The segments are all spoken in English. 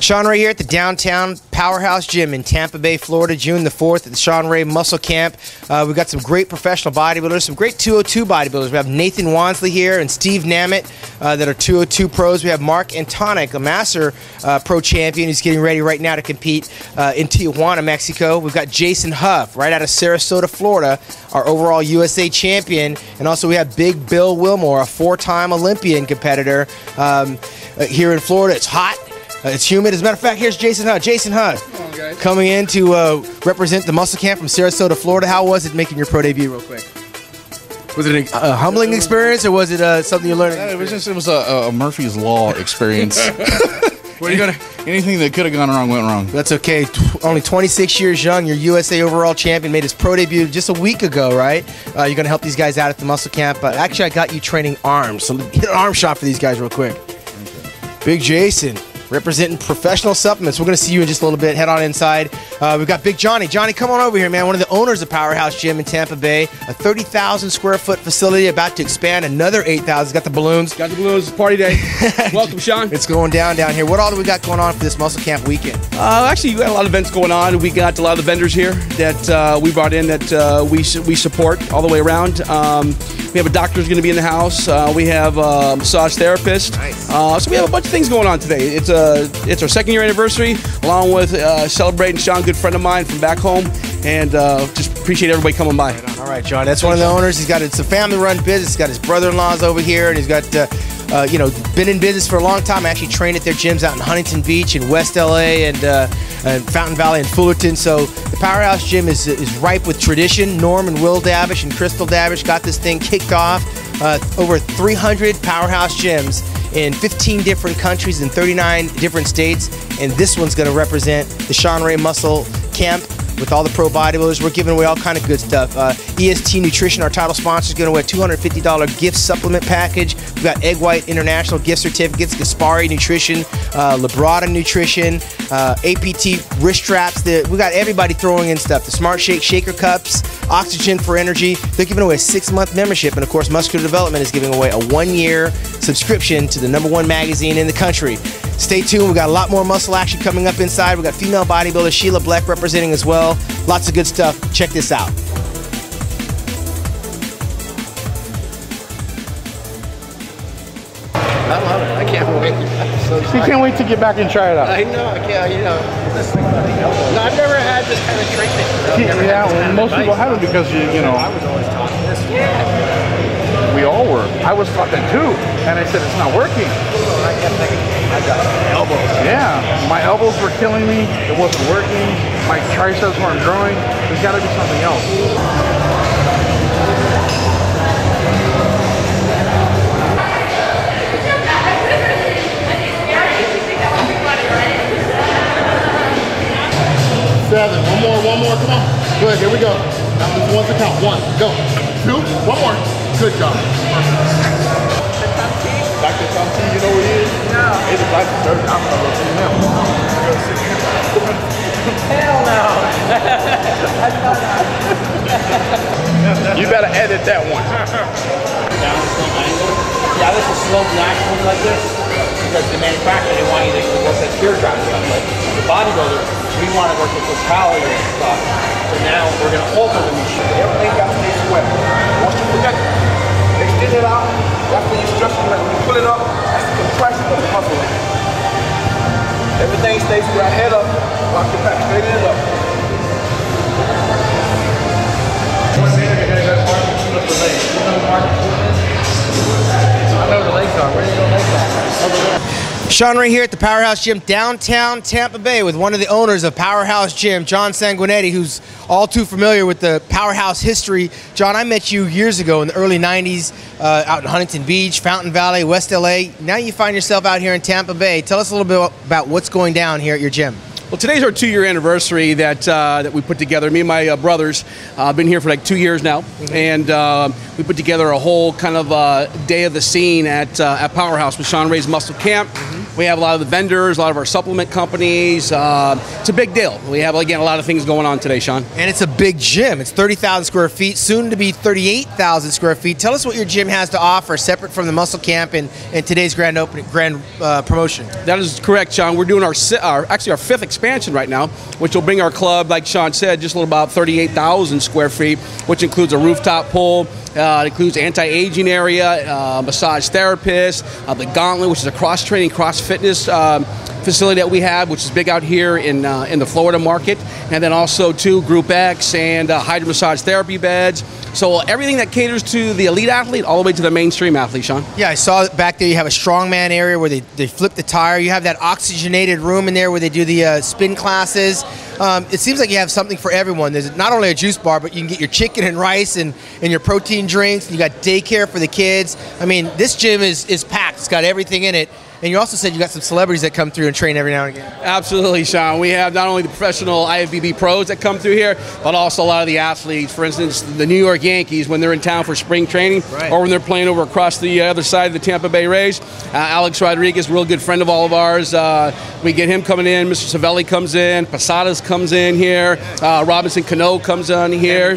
Shawn Ray here at the Downtown Powerhouse Gym in Tampa Bay, Florida, June the 4th at the Shawn Ray Muscle Camp. We've got some great professional bodybuilders, some great 202 bodybuilders. We have Nathan Wansley here and Steve Namit that are 202 pros. We have Mark Antonic, a Master Pro champion. He's getting ready right now to compete in Tijuana, Mexico. We've got Jason Huff right out of Sarasota, Florida, our overall USA champion. And also we have Big Bill Wilmore, a four-time Olympian competitor here in Florida. It's hot. It's humid. As a matter of fact, here's Jason Huff. Jason Huff, coming in to represent the Muscle Camp from Sarasota, Florida. How was it making your pro debut, real quick? Was it a humbling experience, or was it something you learned? It was a Murphy's Law experience. Anything that could have gone wrong went wrong. That's okay. Only 26 years young. Your USA overall champion made his pro debut just a week ago, right? You're going to help these guys out at the Muscle Camp. Actually, I got you training arms. So hit an arm shot for these guys real quick. Big Jason, representing professional supplements. We're going to see you in just a little bit. Head on inside. We've got Big Johnny. Johnny, come on over here, man. One of the owners of Powerhouse Gym in Tampa Bay. A 30,000 square foot facility about to expand another 8,000. Got the balloons. Got the balloons. It's party day. Welcome, Shawn. It's going down here. What all do we got going on for this Muscle Camp weekend? Actually, we got a lot of events going on. We got a lot of the vendors here that we brought in that we support all the way around. We have a doctor who's going to be in the house. We have a massage therapist. Nice. So we have a bunch of things going on today. It's our second year anniversary, along with celebrating Shawn, good friend of mine from back home, and just appreciate everybody coming by. All right, John. That's one of the owners. It's a family-run business. He's got his brother-in-law's over here, and he's got been in business for a long time. I actually trained at their gyms out in Huntington Beach and West LA and Fountain Valley and Fullerton. So the Powerhouse Gym is ripe with tradition. Norm and Will Davish and Crystal Davish got this thing kicked off. Over 300 Powerhouse gyms in 15 different countries and 39 different states. And this one's going to represent the Shawn Ray Muscle Camp with all the pro bodybuilders. We're giving away all kind of good stuff. EST Nutrition, our title sponsor, is going to win a $250 gift supplement package. We've got Egg White International gift certificates, Gaspari Nutrition, Labrada Nutrition, APT wrist straps. We got everybody throwing in stuff. The Smart Shake Shaker Cups, Oxygen for Energy. They're giving away a 6-month membership. And of course, Muscular Development is giving away a 1-year subscription to the #1 magazine in the country. Stay tuned. We've got a lot more muscle action coming up inside. We've got female bodybuilder Sheila Bleck representing as well. Lots of good stuff. Check this out. I love it. I can't wait. You can't wait to get back and try it out. I know. I can't. No, I've never had this kind of treatment. Yeah, well, most people haven't because I was always taught this. Yeah. We all were. I was taught that too, and I said it's not working. I got elbows. Yeah, my elbows were killing me. It wasn't working. My triceps weren't growing. There's got to be something else. Seven. One more. Come on. Good. Here we go. Now this one's the count. 1. Go. 2. One more. Good job. Dr. Tom T, you know who he is? No. He's a plastic surgeon. I'm going to go see him. Hell no. You better edit that one. Down the same angle. Yeah, this is slow reaction like this because the manufacturer, they want you to work that tear drive stuff. But the bodybuilder, we want to work with totality and stuff. So now we're going to alter the machine. Everything got to stay square. Once you project it, extend it out. That's the instruction. When you pull it up, that's the compression of the muscle. Everything stays square. Head up. Lock your back. Straighten it up. I know the legs are. Where do you go legs are? Shawn Ray here at the Powerhouse Gym, downtown Tampa Bay, with one of the owners of Powerhouse Gym, John Sanguinetti, who's all too familiar with the Powerhouse history. John, I met you years ago in the early 90s out in Huntington Beach, Fountain Valley, West LA. Now you find yourself out here in Tampa Bay. Tell us a little bit about what's going down here at your gym. Well, today's our 2-year anniversary that we put together. Me and my brothers been here for like 2 years now, and we put together a whole kind of day of the scene at Powerhouse with Shawn Ray's Muscle Camp. We have a lot of the vendors, a lot of our supplement companies. It's a big deal. We have, again, a lot of things going on today, Shawn. And it's a big gym. It's 30,000 square feet, soon to be 38,000 square feet. Tell us what your gym has to offer, separate from the muscle camp and today's grand promotion. That is correct, Shawn. We're doing actually our fifth expansion right now, which will bring our club, like Shawn said, just a little about 38,000 square feet, which includes a rooftop pool. It includes anti-aging area, massage therapist, the Gauntlet, which is a cross-training, cross-fitness facility that we have, which is big out here in the Florida market, and then also two Group X and hydro massage therapy beds. So everything that caters to the elite athlete all the way to the mainstream athlete, Shawn. Yeah, I saw back there you have a strongman area where they flip the tire. You have that oxygenated room in there where they do the spin classes. It seems like you have something for everyone. There's not only a juice bar, but you can get your chicken and rice and your protein drinks. And you got daycare for the kids. I mean, this gym is packed. It's got everything in it. And you also said you got some celebrities that come through and train every now and again. Absolutely, Shawn. We have not only the professional IFBB pros that come through here, but also a lot of the athletes. For instance, the New York Yankees, when they're in town for spring training, right, or when they're playing over across the other side of the Tampa Bay Rays. Alex Rodriguez, real good friend of all of ours. We get him coming in. Mr. Savelli comes in. Posadas comes in here. Robinson Cano comes on here.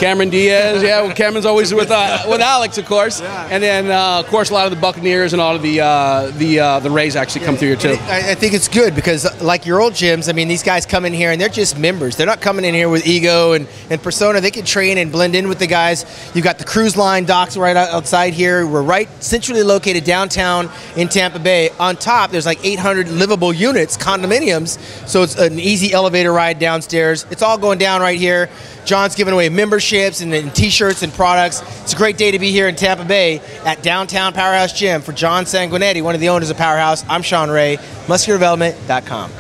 Cameron Diaz, yeah. Well, Cameron's always with Alex, of course. Yeah. And then, of course, a lot of the Buccaneers and all of the Rays actually come through here too. I think it's good because, like your old gyms, I mean, these guys come in here and they're just members. They're not coming in here with ego and persona. They can train and blend in with the guys. You've got the cruise line docks right outside here. We're right centrally located downtown in Tampa Bay. On top, there's like 800 livable units, condominiums, so it's an easy elevator ride downstairs. It's all going down right here. John's giving away memberships and t-shirts and products. It's a great day to be here in Tampa Bay at Downtown Powerhouse Gym. For John Sanguinetti, one of the owners of Powerhouse, I'm Shawn Ray, musculardevelopment.com.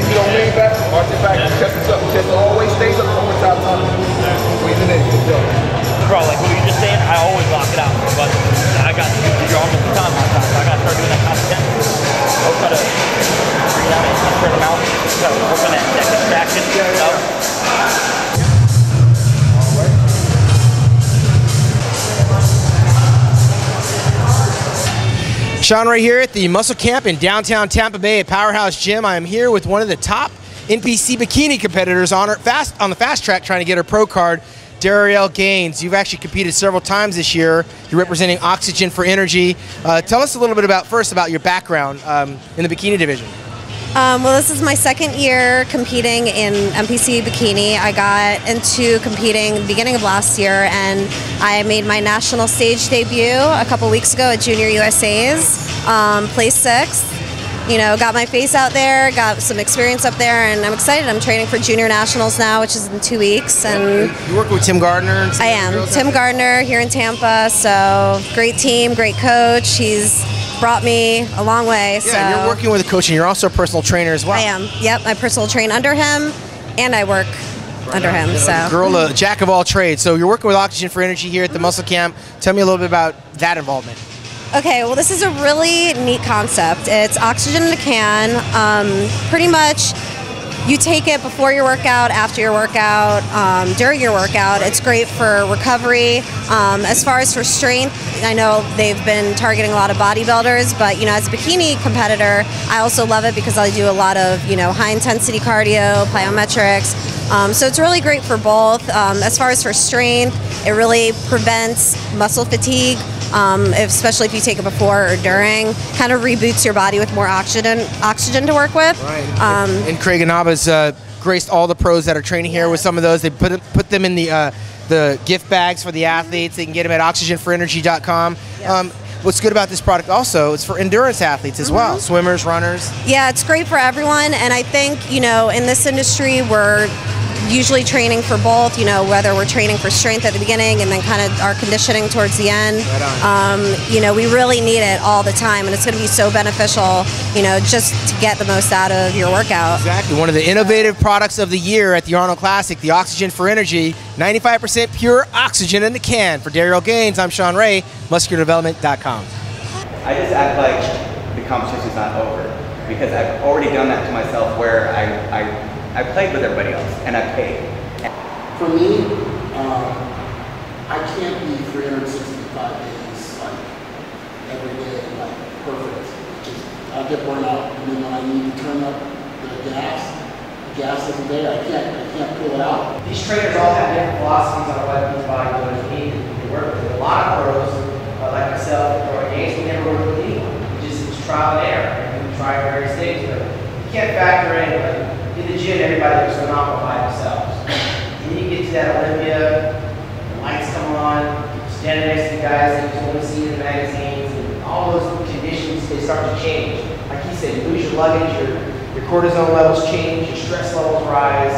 You don't lean back, arch your back, chest is up. Chest always stays up over top tunnel. Squeeze it in, good job. Bro, like what you just saying, I always lock it out. But I got to do your arms at the time. So I got to start doing that constant. I'll try to bring it out and spread them out. Try to work on that contraction. Shawn Ray here at the Muscle Camp in downtown Tampa Bay at Powerhouse Gym. I am here with one of the top NPC bikini competitors on the fast track trying to get her pro card, Darielle Gaines. You've actually competed several times this year. You're representing Oxygen for Energy. Tell us a little bit about your background in the bikini division. Well, this is my second year competing in NPC Bikini. I got into competing at the beginning of last year, and I made my national stage debut a couple weeks ago at Junior USA's. Placed 6th. You know, got my face out there, got some experience up there, and I'm excited. I'm training for Junior Nationals now, which is in 2 weeks. And you work with Tim Gardner? I am. Tim Gardner here in Tampa, so great team, great coach. He's brought me a long way. Yeah, so. and you're working with a coach, and you're also a personal trainer as well. I am. Yep, I personal train under him, and I work under him. So, girl, a jack of all trades. So you're working with Oxygen for Energy here at the Muscle Camp. Tell me a little bit about that involvement. Okay, well, this is a really neat concept. It's oxygen in a can. Pretty much, you take it before your workout, after your workout, during your workout. It's great for recovery. As far as for strength, I know they've been targeting a lot of bodybuilders, but you know, as a bikini competitor, I also love it because I do a lot of high intensity cardio, plyometrics. So it's really great for both. As far as for strength, it really prevents muscle fatigue. Especially if you take it before or during, kind of reboots your body with more oxygen to work with. Right. And Craig Inaba's graced all the pros that are training here with some of those. They put them in the gift bags for the athletes. They can get them at oxygenforenergy.com. Yes. What's good about this product also, it's for endurance athletes as well, swimmers, runners. Yeah, it's great for everyone, and I think, in this industry, we're usually training for both, whether we're training for strength at the beginning and then kind of our conditioning towards the end. Right on. We really need it all the time, and it's going to be so beneficial, just to get the most out of your workout. Exactly. One of the innovative products of the year at the Arnold Classic, the Oxygen for Energy, 95% pure oxygen in the can. For Darielle Gaines, I'm Shawn Ray, musculardevelopment.com. I just act like the competition's not over because I've already done that to myself where I played with everybody else and I paid. For me, I can't be 365 days, like, every day, like, perfect. I get burnt out, and then when I need to turn up the gas every day, I can't pull it out. These trainers all have different philosophies on what these bodybuilders need to work with. A lot of pros, like myself, or Gaines, we never work with anyone. It's trial and error, and we try various things, but you can't factor in, like, in the gym, everybody looks phenomenal by themselves. Then you get to that Olympia, the lights come on, standing next to the guys that you only see in the magazines, and all those conditions, they start to change. Like he said, you lose your luggage, your cortisone levels change, your stress levels rise.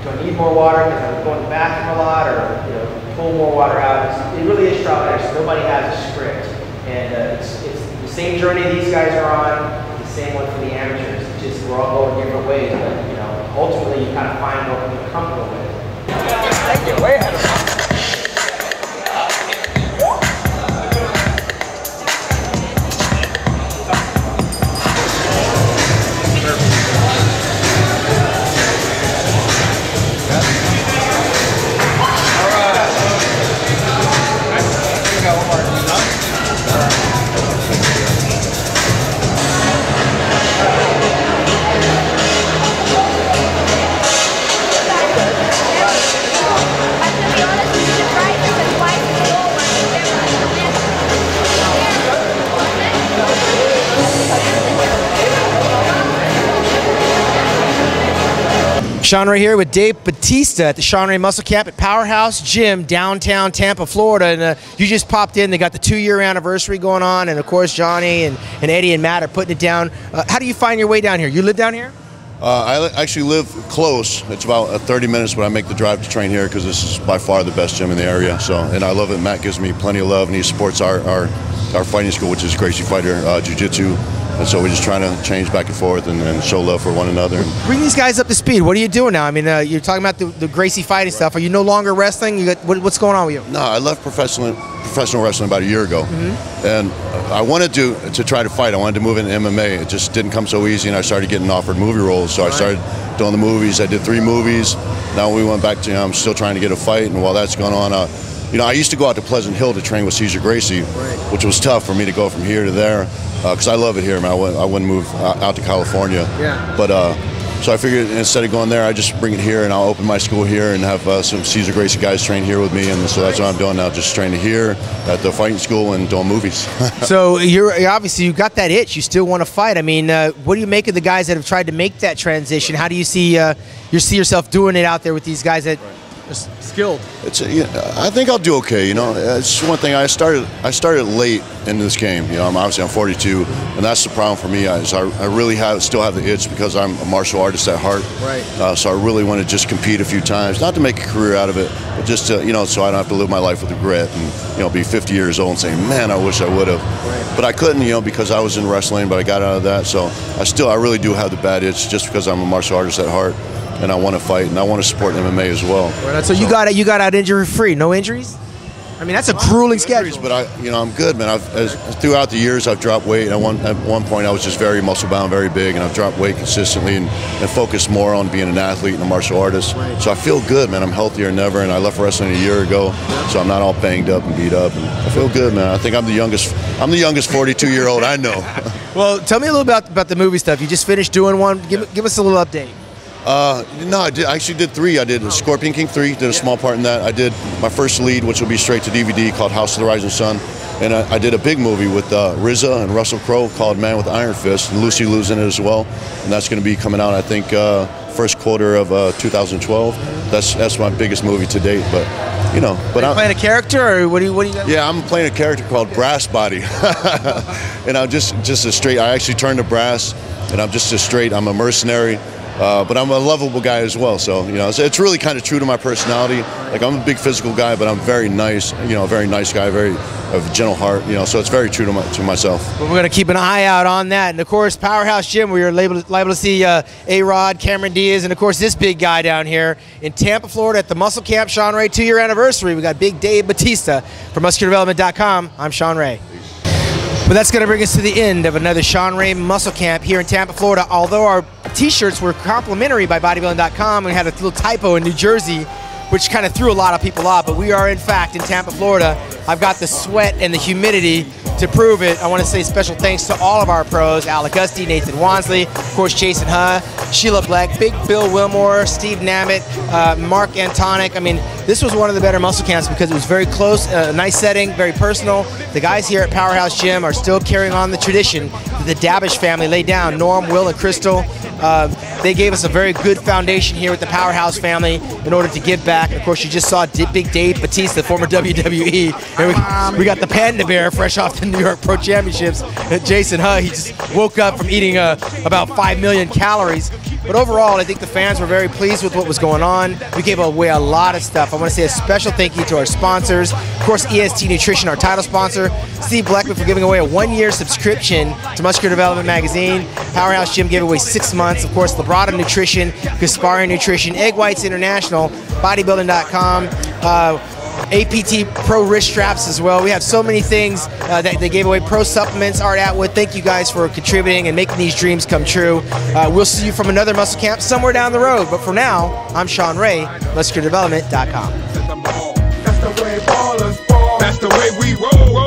Do I need more water because I'm going to the bathroom a lot, or pull more water out? It really is trial and error. So nobody has a script, and it's the same journey these guys are on, the same one for the amateurs. It's just we're all going different ways, but ultimately you kind of find what you're comfortable with. Thank you. Way ahead of us. Shawn Ray here with Dave Batista at the Shawn Ray Muscle Camp at Powerhouse Gym, downtown Tampa, Florida. And you just popped in. They got the 2-year anniversary going on. And, of course, Johnny and Eddie and Matt are putting it down. How do you find your way down here? You live down here? I actually live close. It's about 30 minutes, but I make the drive to train here because this is by far the best gym in the area. So, and I love it. Matt gives me plenty of love, and he supports our fighting school, which is Gracie Fighter Jiu-Jitsu. And so we're just trying to change back and forth and show love for one another. Bring these guys up to speed. What are you doing now? I mean, you're talking about the Gracie fighting stuff. Are you no longer wrestling? You got what's going on with you? No, I left professional wrestling about a year ago, and I wanted to try to fight. I wanted to move into MMA. It just didn't come so easy, and I started getting offered movie roles. So I started doing the movies. I did 3 movies. Now we went back to I'm still trying to get a fight, and while that's going on, I used to go out to Pleasant Hill to train with Cesar Gracie, which was tough for me to go from here to there because I love it here, man. I wouldn't move out to California. Yeah. But so I figured instead of going there, I just bring it here and I'll open my school here and have some Cesar Gracie guys train here with me, and so that's what I'm doing now, just training here at the fighting school and doing movies. So you're obviously you got that itch. You still want to fight. I mean, what do you make of the guys that have tried to make that transition? How do you see yourself doing it out there with these guys that? Skilled. I think I'll do okay. It's one thing. I started late in this game. I'm 42, and that's the problem for me. I really still have the itch because I'm a martial artist at heart. Right. So I really want to just compete a few times, not to make a career out of it, but just to, so I don't have to live my life with regret and be 50 years old and saying, man, I wish I would have. Right. But I couldn't, because I was in wrestling, but I got out of that. So I really do have the bad itch just because I'm a martial artist at heart. And I want to fight, and I want to support MMA as well. Right, so you got out injury free, no injuries? I mean, that's a grueling schedule. But I'm good, man. Throughout the years, I've dropped weight. At one point, I was just very muscle bound, very big, and I've dropped weight consistently and focused more on being an athlete and a martial artist. Right. So I feel good, man. I'm healthier than ever, and I left wrestling a year ago, so I'm not all banged up and beat up. And I feel good, man. I think I'm the youngest 42-year-old I know. Well, tell me a little about the movie stuff. You just finished doing one. Give us a little update. No, I actually did 3. I did Scorpion King 3, did a small part in that. I did my first lead, which will be straight to DVD, called House of the Rising Sun. And I did a big movie with RZA and Russell Crowe called Man with Iron Fist, and Lucy Liu's in it as well. And that's going to be coming out, I think, first quarter of 2012. That's my biggest movie to date, but But I'm playing a character, or what do you got? Yeah, I'm playing a character called Brass Body, and I'm just a straight. I actually turned to brass, and I'm a mercenary. But I'm a lovable guy as well, so it's really kind of true to my personality. Like, I'm a big physical guy, but I'm very nice, a very nice guy, very of a gentle heart, so it's very true to myself. Well, we're gonna keep an eye out on that, and of course, Powerhouse Gym, where you're liable to see A-Rod, Cameron Diaz, and of course this big guy down here in Tampa, Florida, at the Muscle Camp Shawn Ray 2-year anniversary. We got Big Dave Batista from MuscularDevelopment.com. I'm Shawn Ray. But that's going to bring us to the end of another Shawn Ray Muscle Camp here in Tampa, Florida. Although our t-shirts were complimentary by bodybuilding.com, we had a little typo in New Jersey, which kind of threw a lot of people off. But we are, in fact, in Tampa, Florida. I've got the sweat and the humidity to prove it, I want to say special thanks to all of our pros: Al Augusti, Nathan Wansley, of course Jason Huh, Sheila Black, Big Bill Wilmore, Steve Namit, Mark Antonic. I mean, this was one of the better muscle camps because it was very close, nice setting, very personal. The guys here at Powerhouse Gym are still carrying on the tradition that the Dabish family laid down. Norm, Will, and Crystal. They gave us a very good foundation here with the Powerhouse family in order to give back. And of course, you just saw Big Dave Batista, former WWE. And we got the Panda Bear fresh off the New York Pro Championships. Jason Huh, he just woke up from eating about 5 million calories. But overall, I think the fans were very pleased with what was going on. We gave away a lot of stuff. I want to say a special thank you to our sponsors. Of course, EST Nutrition, our title sponsor. Steve Blackman for giving away a 1-year subscription to Muscular Development Magazine. Powerhouse Gym gave away 6 months. Of course, Labrada Nutrition, Gasparian Nutrition, Egg Whites International, Bodybuilding.com, APT Pro wrist straps as well. We have so many things that they gave away. Pro supplements, Art Atwood. Thank you guys for contributing and making these dreams come true. We'll see you from another muscle camp somewhere down the road. But for now, I'm Shawn Ray, musculardevelopment.com. That's the way ballers ball. That's the way we roll.